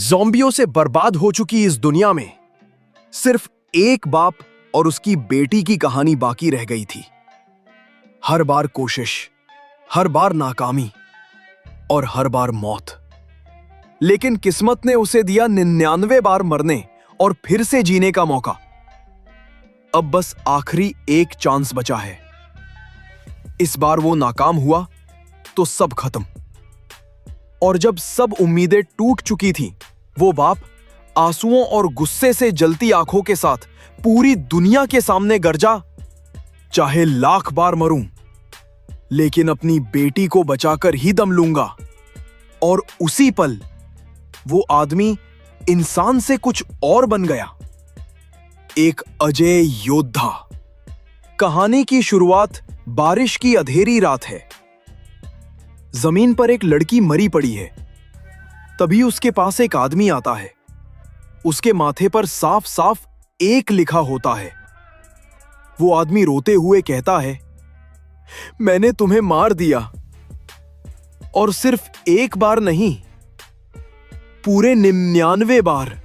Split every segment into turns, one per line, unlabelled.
ज़ॉम्बियों से बर्बाद हो चुकी इस दुनिया में सिर्फ एक बाप और उसकी बेटी की कहानी बाकी रह गई थी। हर बार कोशिश, हर बार नाकामी और हर बार मौत। लेकिन किस्मत ने उसे दिया 99 बार मरने और फिर से जीने का मौका। अब बस आखिरी एक चांस बचा है। इस बार वो नाकाम हुआ तो सब खत्म। और जब सब उम्मीदें टूट चुकी थीं, वो बाप आंसुओं और गुस्से से जलती आंखों के साथ पूरी दुनिया के सामने गरजा, चाहे 1,00,000 बार मरूं, लेकिन अपनी बेटी को बचाकर ही दम लूंगा। और उसी पल वो आदमी इंसान से कुछ और बन गया, एक अजय योद्धा। कहानी की शुरुआत बारिश की अंधेरी रात है। जमीन पर एक लड़की मरी पड़ी है। तभी उसके पास एक आदमी आता है। उसके माथे पर साफ साफ 1 लिखा होता है। वो आदमी रोते हुए कहता है, मैंने तुम्हें मार दिया। और सिर्फ 1 बार नहीं, पूरे 99 बार।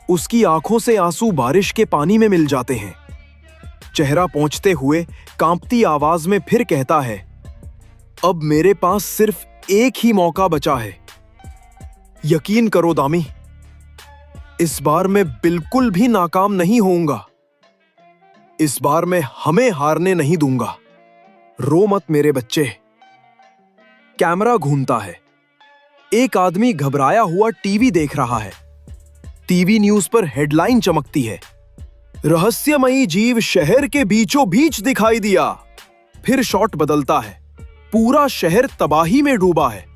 उसकी आंखों से आंसू बारिश के पानी में मिल जाते हैं। चेहरा पोंछते हुए कांपती आवाज में फिर कहता है, अब मेरे पास सिर्फ एक ही मौका बचा है। यकीन करो दामी, इस बार मैं बिल्कुल भी नाकाम नहीं होऊंगा। इस बार मैं हमें हारने नहीं दूंगा। रो मत मेरे बच्चे। कैमरा घूमता है। एक आदमी घबराया हुआ टीवी देख रहा है। टीवी न्यूज पर हेडलाइन चमकती है, रहस्यमयी जीव शहर के बीचों बीच दिखाई दिया। फिर शॉट बदलता है। पूरा शहर तबाही में डूबा है।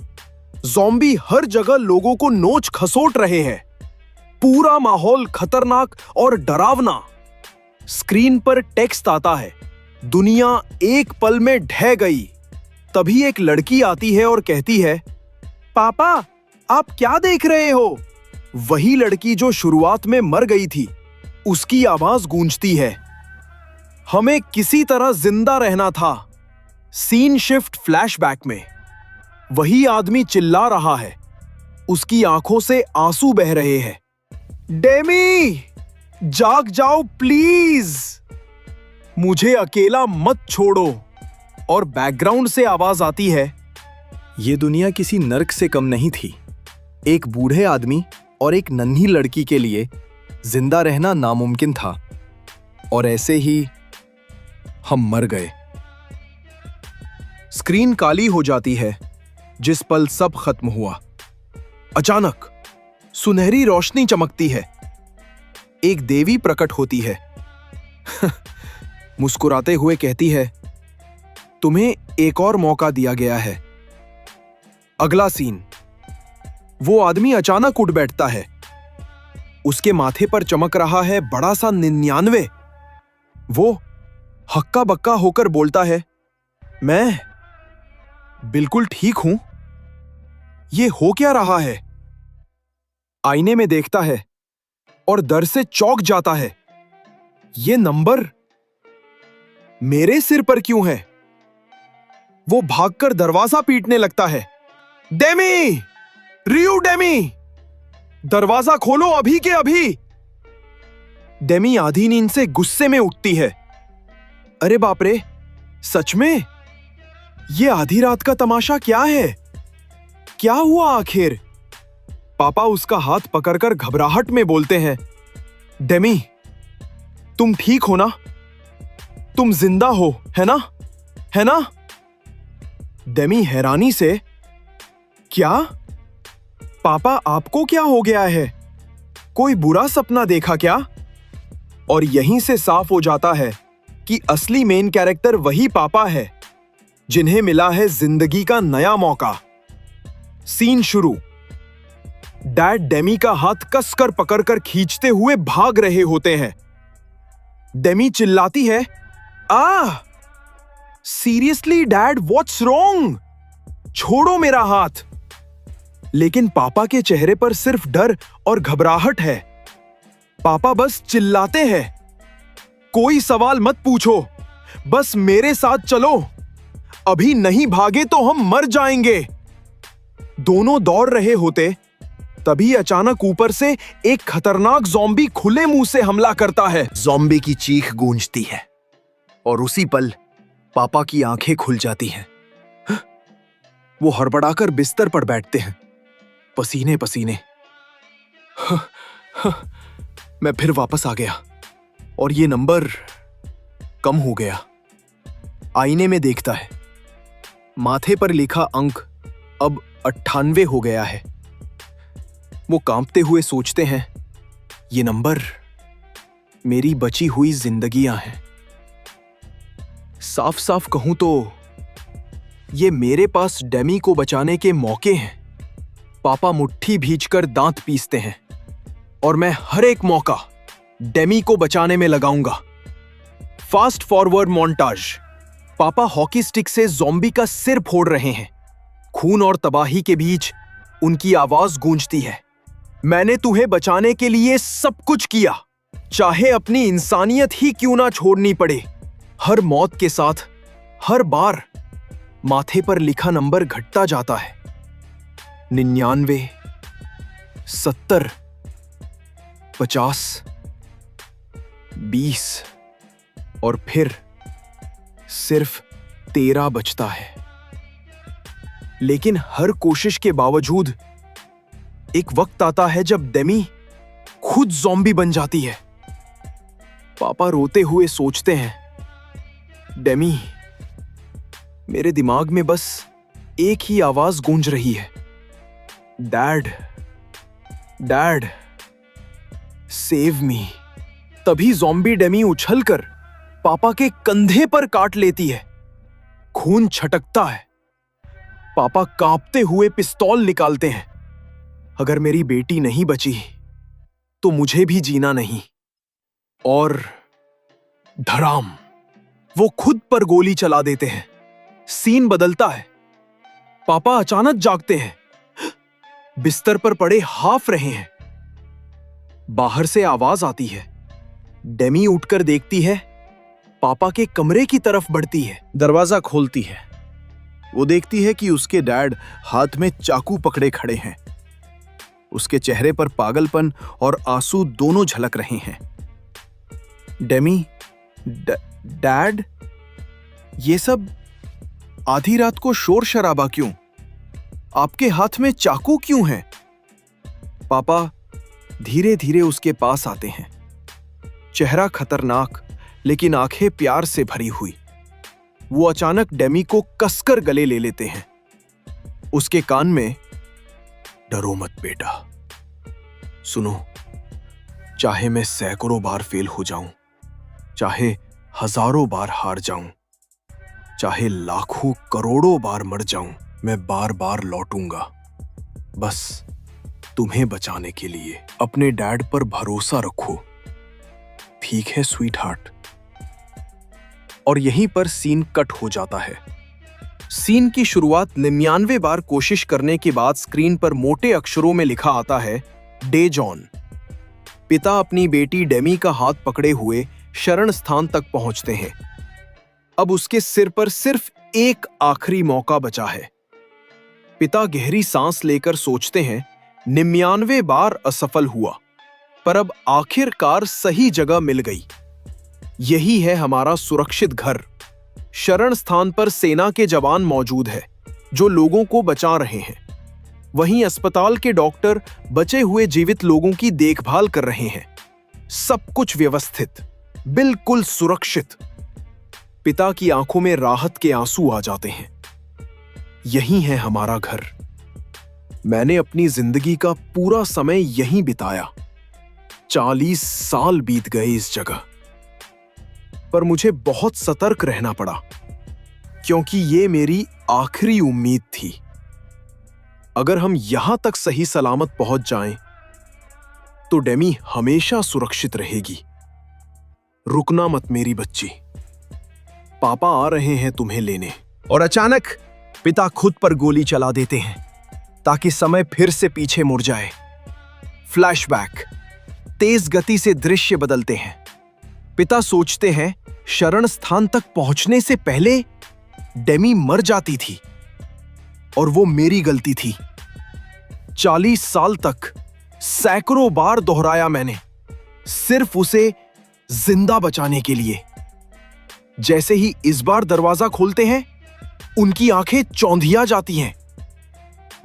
ज़ॉम्बी हर जगह लोगों को नोच खसोट रहे हैं। पूरा माहौल खतरनाक और डरावना। स्क्रीन पर टेक्स्ट आता है, दुनिया एक पल में ढह गई। तभी एक लड़की आती है और कहती है, पापा आप क्या देख रहे हो? वही लड़की जो शुरुआत में मर गई थी, उसकी आवाज गूंजती है, हमें किसी तरह जिंदा रहना था। सीन शिफ्ट फ्लैशबैक में। वही आदमी चिल्ला रहा है। उसकी आंखों से आंसू बह रहे हैं। डेमी, जाग जाओ प्लीज, मुझे अकेला मत छोड़ो। और बैकग्राउंड से आवाज आती है, यह दुनिया किसी नर्क से कम नहीं थी। एक बूढ़े आदमी और एक नन्ही लड़की के लिए जिंदा रहना नामुमकिन था। और ऐसे ही हम मर गए। स्क्रीन काली हो जाती है जिस पल सब खत्म हुआ। अचानक सुनहरी रोशनी चमकती है। एक देवी प्रकट होती है। मुस्कुराते हुए कहती है, तुम्हें एक और मौका दिया गया है। अगला सीन, वो आदमी अचानक उठ बैठता है। उसके माथे पर चमक रहा है बड़ा सा 99। वो हक्का बक्का होकर बोलता है, मैं बिल्कुल ठीक हूं। ये हो क्या रहा है? आईने में देखता है और डर से चौंक जाता है। ये नंबर मेरे सिर पर क्यों है? वो भागकर दरवाजा पीटने लगता है। डेमी, रियू डेमी, दरवाजा खोलो अभी के अभी। डेमी आधी नींद से गुस्से में उठती है। अरे बाप रे, सच में? ये आधी रात का तमाशा क्या है? क्या हुआ आखिर? पापा उसका हाथ पकड़कर घबराहट में बोलते हैं, डेमी, तुम ठीक हो ना? तुम जिंदा हो, है ना? है ना? डेमी हैरानी से, क्या? पापा आपको क्या हो गया है? कोई बुरा सपना देखा क्या? और यहीं से साफ हो जाता है कि असली मेन कैरेक्टर वही पापा है, जिन्हें मिला है जिंदगी का नया मौका। सीन शुरू। डैड डेमी का हाथ कसकर पकड़कर खींचते हुए भाग रहे होते हैं। डेमी चिल्लाती है, सीरियसली डैड, व्हाट्स रॉन्ग? छोड़ो मेरा हाथ। लेकिन पापा के चेहरे पर सिर्फ डर और घबराहट है। पापा बस चिल्लाते हैं, कोई सवाल मत पूछो, बस मेरे साथ चलो। अभी नहीं भागे तो हम मर जाएंगे। दोनों दौड़ रहे होते तभी अचानक ऊपर से एक खतरनाक ज़ॉम्बी खुले मुंह से हमला करता है। ज़ॉम्बी की चीख गूंजती है और उसी पल पापा की आंखें खुल जाती हैं। वो हड़बड़ाकर बिस्तर पर बैठते हैं, पसीने पसीने। मैं फिर वापस आ गया और ये नंबर कम हो गया। आईने में देखता है, माथे पर लिखा अंक अब 98 हो गया है। वो कांपते हुए सोचते हैं, ये नंबर मेरी बची हुई जिंदगियां हैं। साफ साफ कहूं तो ये मेरे पास डेमी को बचाने के मौके हैं। पापा मुट्ठी भींचकर दांत पीसते हैं और मैं हर एक मौका डेमी को बचाने में लगाऊंगा। Fast forward montage. पापा हॉकी स्टिक से ज़ॉम्बी का सिर फोड़ रहे हैं। खून और तबाही के बीच उनकी आवाज गूंजती है, मैंने तुम्हें बचाने के लिए सब कुछ किया, चाहे अपनी इंसानियत ही क्यों ना छोड़नी पड़े। हर मौत के साथ हर बार माथे पर लिखा नंबर घटता जाता है। 99, 70, 50, 20 और फिर सिर्फ 13 बचता है। लेकिन हर कोशिश के बावजूद एक वक्त आता है जब डेमी खुद ज़ॉम्बी बन जाती है। पापा रोते हुए सोचते हैं, डेमी, मेरे दिमाग में बस एक ही आवाज गूंज रही है, डैड, डैड, सेव मी। तभी ज़ॉम्बी डेमी उछलकर पापा के कंधे पर काट लेती है। खून छटकता है। पापा कांपते हुए पिस्तौल निकालते हैं। अगर मेरी बेटी नहीं बची तो मुझे भी जीना नहीं। और धड़ाम, वो खुद पर गोली चला देते हैं। सीन बदलता है। पापा अचानक जागते हैं, बिस्तर पर पड़े हाफ रहे हैं। बाहर से आवाज आती है। डेमी उठकर देखती है, पापा के कमरे की तरफ बढ़ती है। दरवाजा खोलती है। वो देखती है कि उसके डैड हाथ में चाकू पकड़े खड़े हैं। उसके चेहरे पर पागलपन और आंसू दोनों झलक रहे हैं। डेमी, डैड, ये सब आधी रात को शोर शराबा क्यों? आपके हाथ में चाकू क्यों है? पापा धीरे धीरे उसके पास आते हैं। चेहरा खतरनाक लेकिन आंखें प्यार से भरी हुई। वो अचानक डेमी को कसकर गले ले लेते हैं। उसके कान में, डरो मत बेटा, सुनो, चाहे मैं सैकड़ों बार फेल हो जाऊं, चाहे हजारों बार हार जाऊं, चाहे लाखों करोड़ों बार मर जाऊं, मैं बार बार लौटूंगा, बस तुम्हें बचाने के लिए। अपने डैड पर भरोसा रखो, ठीक है स्वीट हार्ट। और यहीं पर सीन कट हो जाता है। सीन की शुरुआत 99 बार कोशिश करने के बाद स्क्रीन पर मोटे अक्षरों में लिखा आता है, डे जॉन। पिता अपनी बेटी डेमी का हाथ पकड़े हुए शरण स्थान तक पहुंचते हैं। अब उसके सिर पर सिर्फ एक आखिरी मौका बचा है। पिता गहरी सांस लेकर सोचते हैं, 99 बार असफल हुआ, पर अब आखिरकार सही जगह मिल गई। यही है हमारा सुरक्षित घर। शरण स्थान पर सेना के जवान मौजूद है जो लोगों को बचा रहे हैं। वहीं अस्पताल के डॉक्टर बचे हुए जीवित लोगों की देखभाल कर रहे हैं। सब कुछ व्यवस्थित, बिल्कुल सुरक्षित। पिता की आंखों में राहत के आंसू आ जाते हैं। यही है हमारा घर। मैंने अपनी जिंदगी का पूरा समय यहीं बिताया। 40 साल बीत गए इस जगह। पर मुझे बहुत सतर्क रहना पड़ा, क्योंकि ये मेरी आखिरी उम्मीद थी। अगर हम यहां तक सही सलामत पहुंच जाएं, तो डेमी हमेशा सुरक्षित रहेगी। रुकना मत मेरी बच्ची, पापा आ रहे हैं तुम्हें लेने। और अचानक पिता खुद पर गोली चला देते हैं ताकि समय फिर से पीछे मुड़ जाए। फ्लैशबैक, तेज गति से दृश्य बदलते हैं। पिता सोचते हैं, शरण स्थान तक पहुंचने से पहले डेमी मर जाती थी और वो मेरी गलती थी। 40 साल तक सैकड़ों बार दोहराया मैंने, सिर्फ उसे जिंदा बचाने के लिए। जैसे ही इस बार दरवाजा खोलते हैं, उनकी आंखें चौंधिया जाती हैं।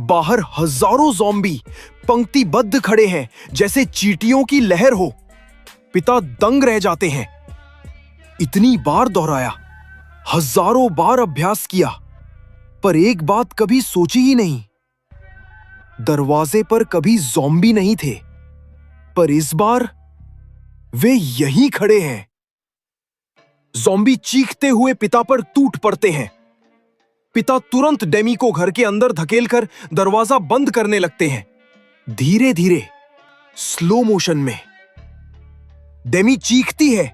बाहर हजारों ज़ॉम्बी पंक्तिबद्ध खड़े हैं, जैसे चींटियों की लहर हो। पिता दंग रह जाते हैं। इतनी बार दोहराया, हजारों बार अभ्यास किया, पर एक बात कभी सोची ही नहीं। दरवाजे पर कभी ज़ॉम्बी नहीं थे, पर इस बार वे यहीं खड़े हैं। ज़ॉम्बी चीखते हुए पिता पर टूट पड़ते हैं। पिता तुरंत डेमी को घर के अंदर धकेलकर दरवाजा बंद करने लगते हैं। धीरे धीरे, स्लो मोशन में। डेमी चीखती है,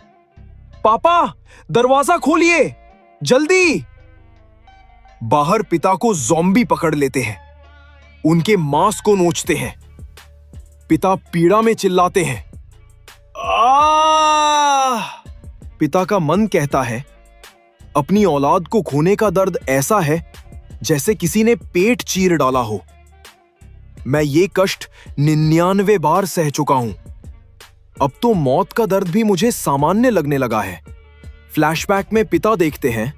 पापा, दरवाजा खोलिए, जल्दी। बाहर पिता को ज़ॉम्बी पकड़ लेते हैं, उनके मांस को नोचते हैं। पिता पीड़ा में चिल्लाते हैं, आह! पिता का मन कहता है, अपनी औलाद को खोने का दर्द ऐसा है जैसे किसी ने पेट चीर डाला हो। मैं ये कष्ट 99 बार सह चुका हूं। अब तो मौत का दर्द भी मुझे सामान्य लगने लगा है। फ्लैशबैक में पिता देखते हैं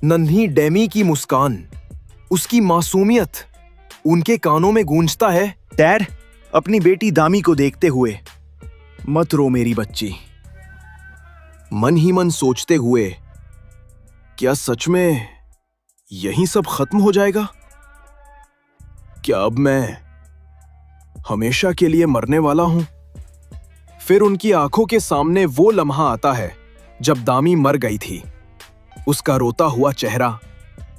नन्ही डेमी की मुस्कान, उसकी मासूमियत। उनके कानों में गूंजता है, डैड, अपनी बेटी दामी को देखते हुए, मत रो मेरी बच्ची। मन ही मन सोचते हुए, क्या सच में यहीं सब खत्म हो जाएगा? क्या अब मैं हमेशा के लिए मरने वाला हूं? फिर उनकी आंखों के सामने वो लम्हा आता है जब दामी मर गई थी। उसका रोता हुआ चेहरा,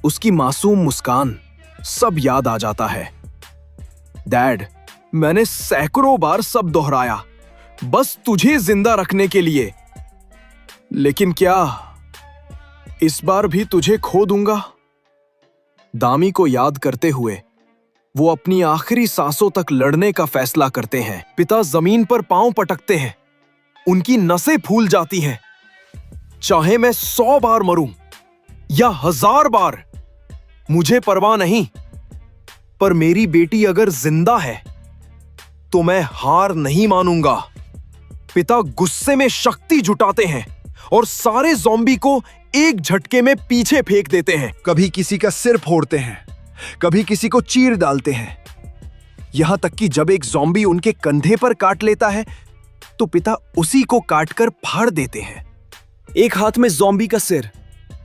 उसकी मासूम मुस्कान, सब याद आ जाता है। डैड, मैंने सैकड़ों बार सब दोहराया, बस तुझे जिंदा रखने के लिए। लेकिन क्या इस बार भी तुझे खो दूंगा? दामी को याद करते हुए वो अपनी आखिरी सांसों तक लड़ने का फैसला करते हैं। पिता जमीन पर पांव पटकते हैं, उनकी नसें फूल जाती हैं। चाहे मैं 100 बार मरूं या 1000 बार, मुझे परवाह नहीं, पर मेरी बेटी अगर जिंदा है तो मैं हार नहीं मानूंगा। पिता गुस्से में शक्ति जुटाते हैं और सारे ज़ॉम्बी को एक झटके में पीछे फेंक देते हैं। कभी किसी का सिर फोड़ते हैं, कभी किसी को चीर डालते हैं, यहां तक कि जब एक ज़ॉम्बी उनके कंधे पर काट लेता है तो पिता उसी को काटकर फाड़ देते हैं। एक हाथ में ज़ॉम्बी का सिर,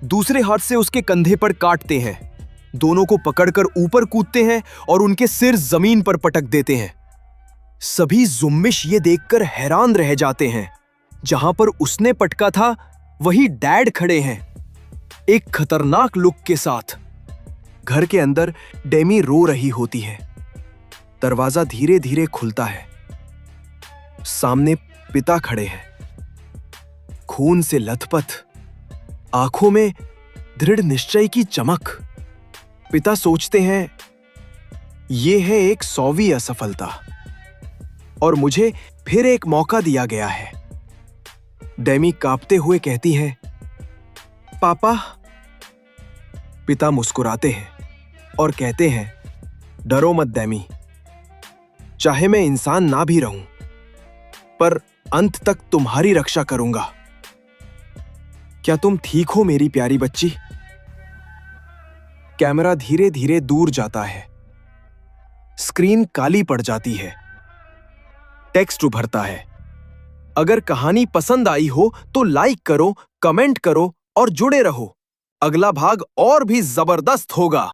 दूसरे हाथ से उसके कंधे पर काटते हैं। दोनों को पकड़कर ऊपर कूदते हैं और उनके सिर जमीन पर पटक देते हैं। सभी जुम्मिश ये देखकर हैरान रह जाते हैं। जहां पर उसने पटका था वही डैड खड़े हैं, एक खतरनाक लुक के साथ। घर के अंदर डेमी रो रही होती है। दरवाजा धीरे धीरे खुलता है। सामने पिता खड़े हैं, खून से लथपथ, आंखों में दृढ़ निश्चय की चमक। पिता सोचते हैं, यह है एक 100वीं असफलता और मुझे फिर एक मौका दिया गया है। डेमी कांपते हुए कहती है, पापा। पिता मुस्कुराते हैं और कहते हैं, डरो मत डेमी, चाहे मैं इंसान ना भी रहूं, पर अंत तक तुम्हारी रक्षा करूंगा। क्या तुम ठीक हो मेरी प्यारी बच्ची? कैमरा धीरे धीरे दूर जाता है। स्क्रीन काली पड़ जाती है। टेक्स्ट उभरता है। अगर कहानी पसंद आई हो तो लाइक करो, कमेंट करो और जुड़े रहो। अगला भाग और भी जबरदस्त होगा।